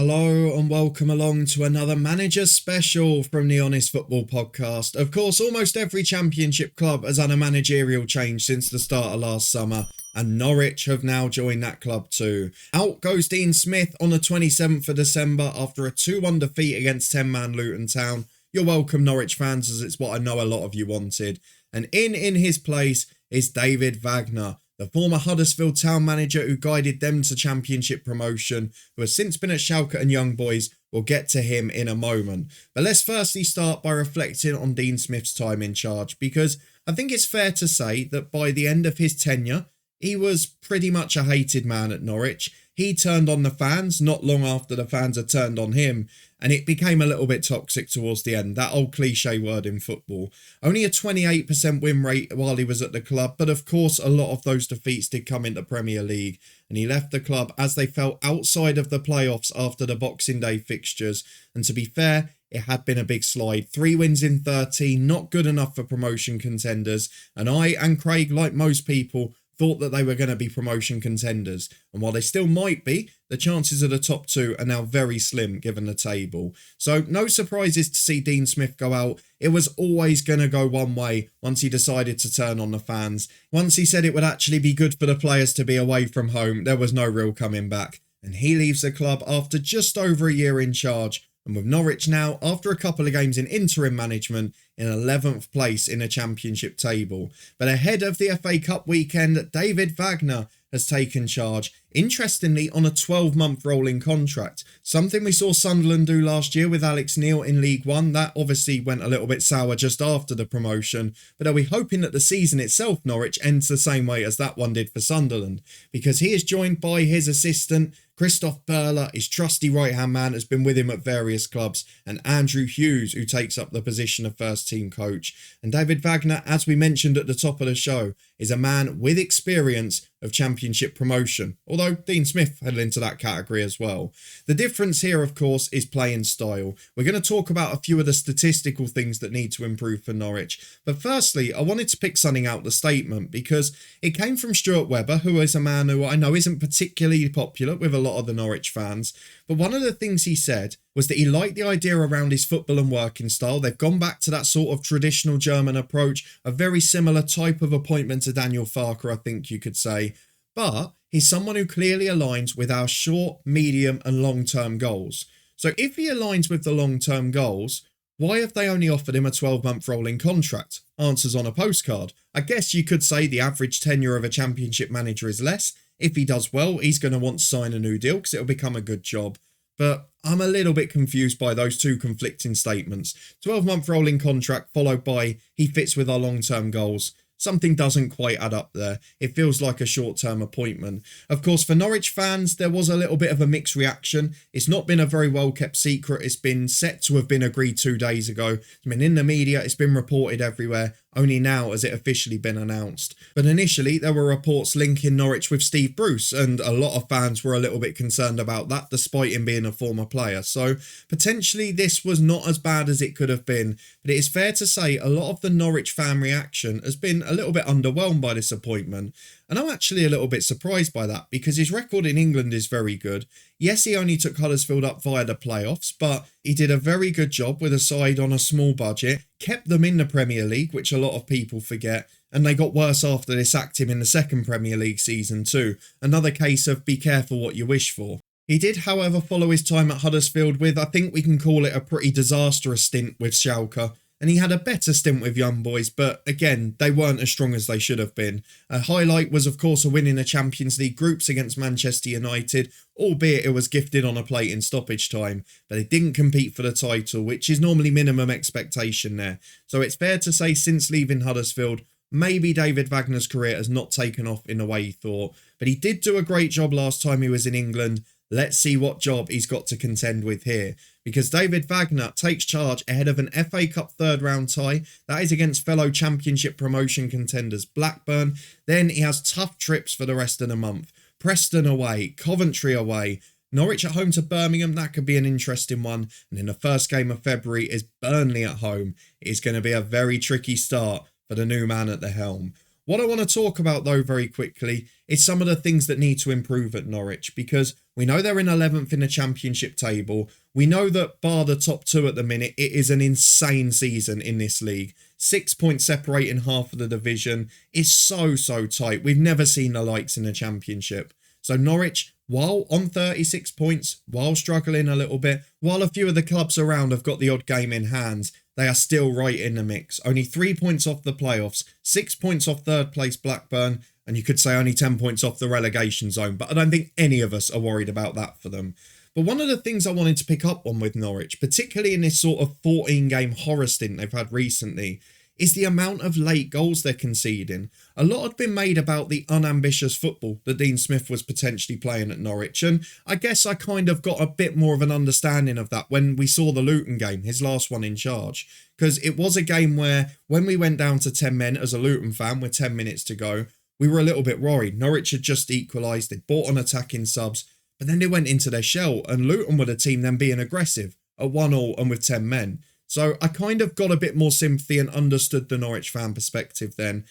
Hello and welcome along to another manager special from the Honest Football Podcast. Of course, almost every championship club has had a managerial change since the start of last summer, and Norwich have now joined that club too. Out goes Dean Smith on the 27th of December after a 2-1 defeat against 10-man Luton Town. You're welcome, Norwich fans, as it's what I know a lot of you wanted. And in his place is David Wagner, the former Huddersfield Town manager who guided them to championship promotion, who has since been at Schalke and Young Boys. We'll get to him in a moment. But let's firstly start by reflecting on Dean Smith's time in charge, because I think it's fair to say that by the end of his tenure, he was pretty much a hated man at Norwich. He turned on the fans not long after the fans had turned on him, and it became a little bit toxic towards the end, that old cliche word in football. Only a 28% win rate while he was at the club, but of course a lot of those defeats did come into Premier League, and he left the club as they fell outside of the playoffs after the Boxing Day fixtures, and to be fair, it had been a big slide. 3 wins in 13, not good enough for promotion contenders, and I and Craig, like most people, thought that they were going to be promotion contenders, and while they still might be, the chances of the top two are now very slim given the table. So no surprises to see Dean Smith go out. It was always going to go one way once he decided to turn on the fans. Once he said it would actually be good for the players to be away from home, there was no real coming back, and he leaves the club after just over a year in charge. And with Norwich now, after a couple of games in interim management, in 11th place in the championship table. But ahead of the FA Cup weekend, David Wagner has taken charge, interestingly on a 12-month rolling contract. Something we saw Sunderland do last year with Alex Neil in League One. That obviously went a little bit sour just after the promotion. But are we hoping that the season itself, Norwich, ends the same way as that one did for Sunderland? Because he is joined by his assistant, Christoph Berler, his trusty right-hand man, has been with him at various clubs, and Andrew Hughes, who takes up the position of first-team coach. And David Wagner, as we mentioned at the top of the show, is a man with experience of championship promotion, although Dean Smith fell into that category as well. The difference here, of course, is playing style. We're going to talk about a few of the statistical things that need to improve for Norwich, but firstly, I wanted to pick something out the statement because it came from Stuart Webber, who is a man who I know isn't particularly popular with a lot of the Norwich fans, but one of the things he said was that he liked the idea around his football and working style. They've gone back to that sort of traditional German approach, a very similar type of appointment to Daniel Farke, I think you could say. But he's someone who clearly aligns with our short, medium and long-term goals. So if he aligns with the long-term goals, why have they only offered him a 12-month rolling contract? Answers on a postcard. I guess you could say the average tenure of a championship manager is less. If he does well, he's going to want to sign a new deal because it'll become a good job. But I'm a little bit confused by those two conflicting statements. 12-month rolling contract followed by he fits with our long-term goals. Something doesn't quite add up there. It feels like a short-term appointment. Of course, for Norwich fans, there was a little bit of a mixed reaction. It's not been a very well-kept secret. It's been set to have been agreed 2 days ago. I mean, in the media, it's been reported everywhere. Only now has it officially been announced. But initially, there were reports linking Norwich with Steve Bruce, and a lot of fans were a little bit concerned about that, despite him being a former player. So, potentially, this was not as bad as it could have been. But it is fair to say a lot of the Norwich fan reaction has been a little bit underwhelmed by this appointment. And I'm actually a little bit surprised by that, because his record in England is very good. Yes, he only took Huddersfield up via the playoffs, but he did a very good job with a side on a small budget, kept them in the Premier League, which a lot of people forget, and they got worse after they sacked him in the second Premier League season too. Another case of be careful what you wish for. He did, however, follow his time at Huddersfield with, I think we can call it a pretty disastrous stint with Schalke. And he had a better stint with Young Boys, but again, they weren't as strong as they should have been. A highlight was, of course, a win in the Champions League groups against Manchester United, albeit it was gifted on a plate in stoppage time, but they didn't compete for the title, which is normally minimum expectation there. So it's fair to say since leaving Huddersfield, maybe David Wagner's career has not taken off in the way he thought, but he did do a great job last time he was in England. Let's see what job he's got to contend with here, because David Wagner takes charge ahead of an FA Cup third round tie. That is against fellow championship promotion contenders Blackburn. Then he has tough trips for the rest of the month. Preston away, Coventry away, Norwich at home to Birmingham. That could be an interesting one. And then the first game of February is Burnley at home. It is going to be a very tricky start for the new man at the helm. What I want to talk about though very quickly is some of the things that need to improve at Norwich, because we know they're in 11th in the championship table. We know that bar the top two at the minute, it is an insane season in this league. 6 points separating half of the division is so tight. We've never seen the likes in the championship. So Norwich, while on 36 points, while struggling a little bit, while a few of the clubs around have got the odd game in hand, they are still right in the mix. Only 3 points off the playoffs, 6 points off third place Blackburn, and you could say only 10 points off the relegation zone. But I don't think any of us are worried about that for them. But one of the things I wanted to pick up on with Norwich, particularly in this sort of 14-game horror stint they've had recently, is the amount of late goals they're conceding. A lot had been made about the unambitious football that Dean Smith was potentially playing at Norwich, and I guess I kind of got a bit more of an understanding of that when we saw the Luton game, his last one in charge, because it was a game where when we went down to 10 men as a Luton fan with 10 minutes to go, we were a little bit worried. Norwich had just equalised, they'd bought on attacking subs, but then they went into their shell, and Luton were the team then being aggressive at 1-1 and with 10 men. So I kind of got a bit more sympathy and understood the Norwich fan perspective then.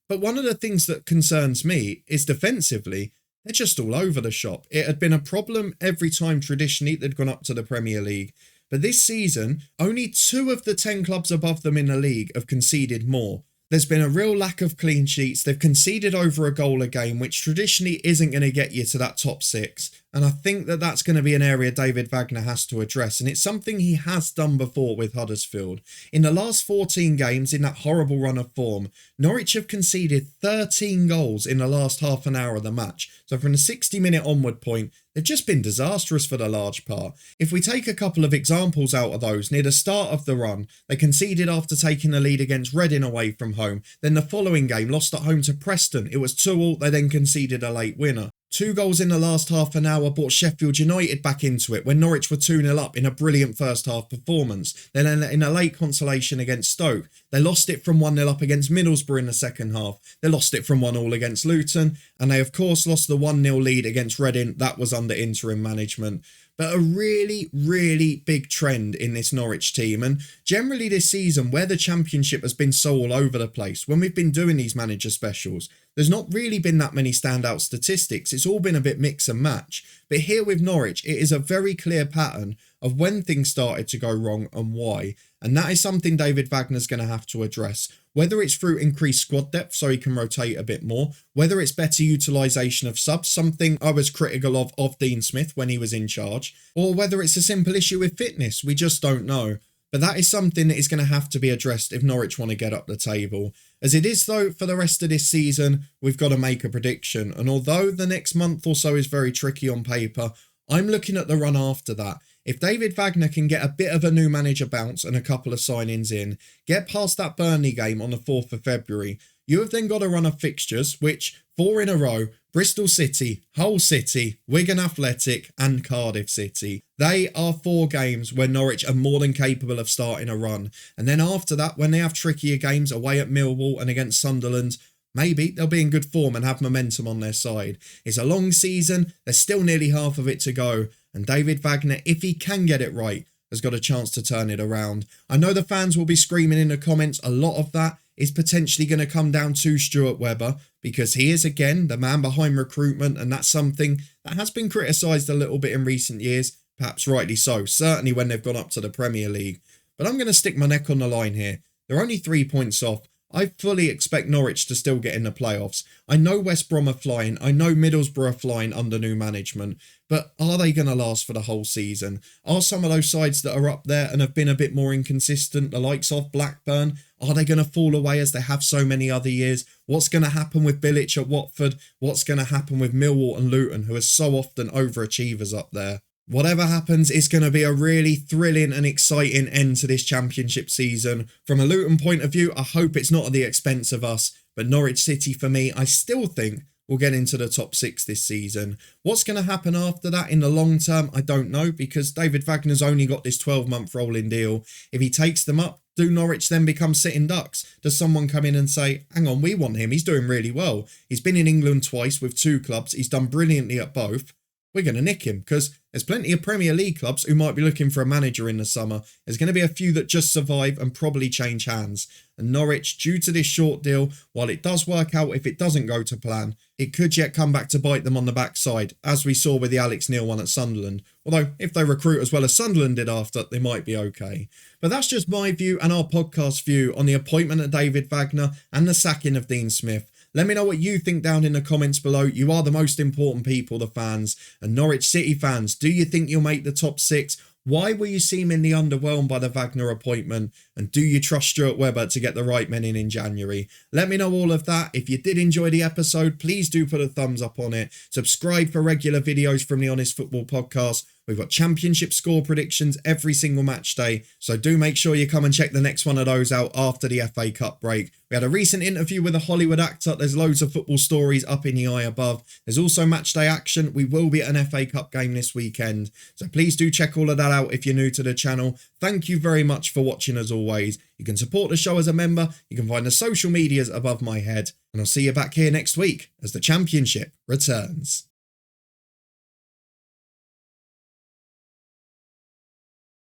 But one of the things that concerns me is defensively, they're just all over the shop. It had been a problem every time traditionally they'd gone up to the Premier League. But this season, only 2 of the 10 clubs above them in the league have conceded more. There's been a real lack of clean sheets. They've conceded over a goal a game, which traditionally isn't going to get you to that top 6. And I think that that's going to be an area David Wagner has to address. And it's something he has done before with Huddersfield. In the last 14 games, in that horrible run of form, Norwich have conceded 13 goals in the last half an hour of the match. So from the 60-minute onward point, they've just been disastrous for the large part. If we take a couple of examples out of those, near the start of the run, they conceded after taking the lead against Reading away from home. Then the following game, lost at home to Preston. It was 2-2, they then conceded a late winner. 2 goals in the last half an hour brought Sheffield United back into it when Norwich were 2-0 up in a brilliant first half performance. Then in a late consolation against Stoke, they lost it from 1-0 up against Middlesbrough in the second half. They lost it from 1-1 against Luton, and they of course lost the 1-0 lead against Reading. That was under interim management. But a really big trend in this Norwich team, and generally this season where the championship has been so all over the place, when we've been doing these manager specials, there's not really been that many standout statistics. It's all been a bit mix and match. But here with Norwich, it is a very clear pattern of when things started to go wrong and why. And that is something David Wagner's going to have to address. Whether it's through increased squad depth so he can rotate a bit more, whether it's better utilisation of subs, something I was critical of Dean Smith when he was in charge, or whether it's a simple issue with fitness, we just don't know. But that is something that is going to have to be addressed if Norwich want to get up the table. As it is though, for the rest of this season, we've got to make a prediction. And although the next month or so is very tricky on paper, I'm looking at the run after that. If David Wagner can get a bit of a new manager bounce and a couple of signings in, get past that Burnley game on the 4th of February, you have then got a run of fixtures, which 4 in a row, Bristol City, Hull City, Wigan Athletic and Cardiff City. They are 4 games where Norwich are more than capable of starting a run. And then after that, when they have trickier games away at Millwall and against Sunderland, maybe they'll be in good form and have momentum on their side. It's a long season, there's still nearly half of it to go. And David Wagner, if he can get it right, has got a chance to turn it around. I know the fans will be screaming in the comments. A lot of that is potentially going to come down to Stuart Webber, because he is, again, the man behind recruitment, and that's something that has been criticised a little bit in recent years, perhaps rightly so, certainly when they've gone up to the Premier League. But I'm going to stick my neck on the line here. They're only 3 points off. I fully expect Norwich to still get in the playoffs. I know West Brom are flying. I know Middlesbrough are flying under new management. But are they going to last for the whole season? Are some of those sides that are up there and have been a bit more inconsistent, the likes of Blackburn, are they going to fall away as they have so many other years? What's going to happen with Bilic at Watford? What's going to happen with Millwall and Luton, who are so often overachievers up there? Whatever happens, it's going to be a really thrilling and exciting end to this championship season. From a Luton point of view, I hope it's not at the expense of us. But Norwich City, for me, I still think will get into the top 6 this season. What's going to happen after that in the long term, I don't know, because David Wagner's only got this 12-month rolling deal. If he takes them up, do Norwich then become sitting ducks? Does someone come in and say, hang on, we want him, he's doing really well. He's been in England twice with 2 clubs, he's done brilliantly at both. we're going to nick him, because there's plenty of Premier League clubs who might be looking for a manager in the summer. There's going to be a few that just survive and probably change hands. And Norwich, due to this short deal, while it does work out if it doesn't go to plan, it could yet come back to bite them on the backside, as we saw with the Alex Neil one at Sunderland. Although, if they recruit as well as Sunderland did after, they might be okay. But that's just my view and our podcast view on the appointment of David Wagner and the sacking of Dean Smith. Let me know what you think down in the comments below. You are the most important people, the fans. And Norwich City fans, do you think you'll make the top 6? Why were you seemingly underwhelmed by the Wagner appointment? And do you trust Stuart Webber to get the right men in January? Let me know all of that. If you did enjoy the episode, please do put a thumbs up on it. Subscribe for regular videos from the Honest Football Podcast. We've got championship score predictions every single match day, so do make sure you come and check the next one of those out after the FA Cup break. We had a recent interview with a Hollywood actor. There's loads of football stories up in the eye above. There's also match day action. We will be at an FA Cup game this weekend, so please do check all of that out if you're new to the channel. Thank you very much for watching as always. You can support the show as a member. You can find the social medias above my head, and I'll see you back here next week as the championship returns.